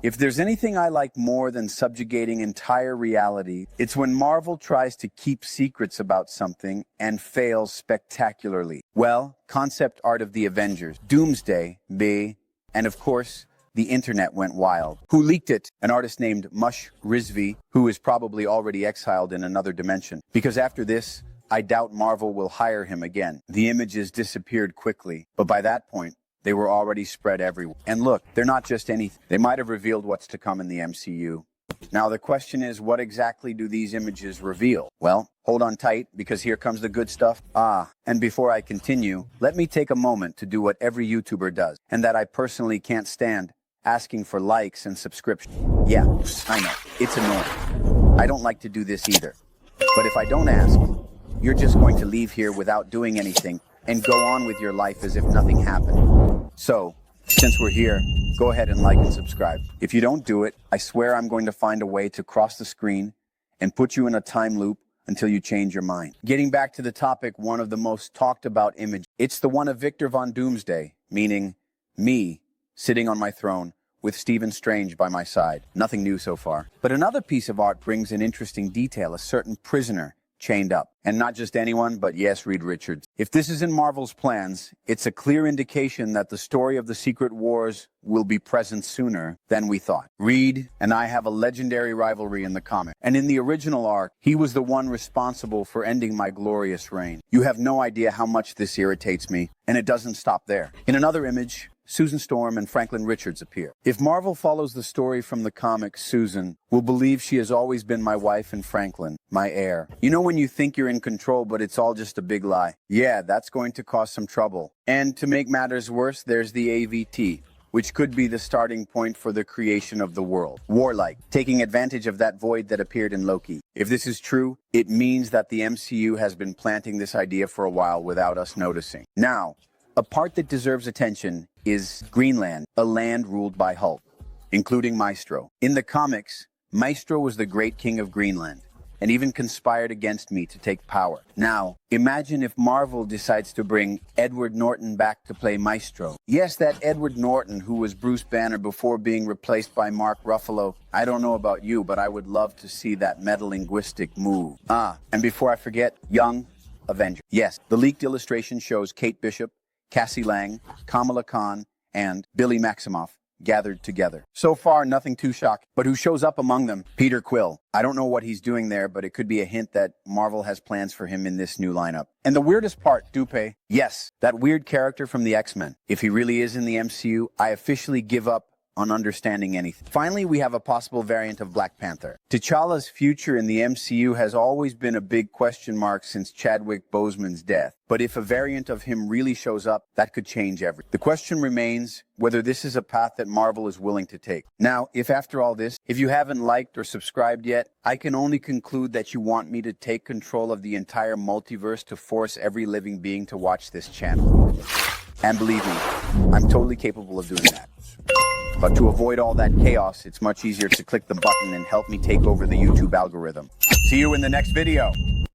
If there's anything I like more than subjugating entire reality, it's when Marvel tries to keep secrets about something and fails spectacularly. Well, concept art of the Avengers, Doomsday, and of course, the internet went wild. Who leaked it? An artist named Mush Rizvi, who is probably already exiled in another dimension. Because after this, I doubt Marvel will hire him again. The images disappeared quickly, but by that point, they were already spread everywhere. And look, they're not just anything. They might have revealed what's to come in the MCU. Now the question is, what exactly do these images reveal? Well, hold on tight, because here comes the good stuff. And before I continue, let me take a moment to do what every YouTuber does, and that I personally can't stand, asking for likes and subscriptions. Yeah, I know, it's annoying. I don't like to do this either. But if I don't ask, you're just going to leave here without doing anything and go on with your life as if nothing happened. So, since we're here, go ahead and like and subscribe. If you don't do it, I swear I'm going to find a way to cross the screen and put you in a time loop until you change your mind. Getting back to the topic, one of the most talked about images, it's the one of Victor Von Doomsday, meaning me, sitting on my throne, with Stephen Strange by my side. Nothing new so far. But another piece of art brings an interesting detail, a certain prisoner chained up. And not just anyone, but yes, Reed Richards. If this is in Marvel's plans, it's a clear indication that the story of the Secret Wars will be present sooner than we thought. Reed and I have a legendary rivalry in the comic. And in the original arc, he was the one responsible for ending my glorious reign. You have no idea how much this irritates me, and it doesn't stop there. In another image, Susan Storm and Franklin Richards appear. If Marvel follows the story from the comic, Susan will believe she has always been my wife and Franklin, my heir. You know when you think you're in control, but it's all just a big lie? Yeah, that's going to cause some trouble. And to make matters worse, there's the AVT, which could be the starting point for the creation of the world. Warlike, taking advantage of that void that appeared in Loki. If this is true, it means that the MCU has been planting this idea for a while without us noticing. Now, a part that deserves attention is Greenland, a land ruled by Hulk, including Maestro. In the comics, Maestro was the great king of Greenland, and even conspired against me to take power. Now, imagine if Marvel decides to bring Edward Norton back to play Maestro. Yes, that Edward Norton who was Bruce Banner before being replaced by Mark Ruffalo. I don't know about you, but I would love to see that metalinguistic move. And before I forget, Young Avenger. Yes, the leaked illustration shows Kate Bishop, Cassie Lang, Kamala Khan, and Billy Maximoff gathered together. So far, nothing too shocking. But who shows up among them? Peter Quill. I don't know what he's doing there, but it could be a hint that Marvel has plans for him in this new lineup. And the weirdest part, Dupe, yes, that weird character from the X-Men. If he really is in the MCU, I officially give up on understanding anything. Finally, we have a possible variant of Black Panther. T'Challa's future in the MCU has always been a big question mark since Chadwick Boseman's death. But if a variant of him really shows up, that could change everything. The question remains whether this is a path that Marvel is willing to take. Now, if after all this, if you haven't liked or subscribed yet, I can only conclude that you want me to take control of the entire multiverse to force every living being to watch this channel. And believe me, I'm totally capable of doing that. But to avoid all that chaos, it's much easier to click the button and help me take over the YouTube algorithm. See you in the next video.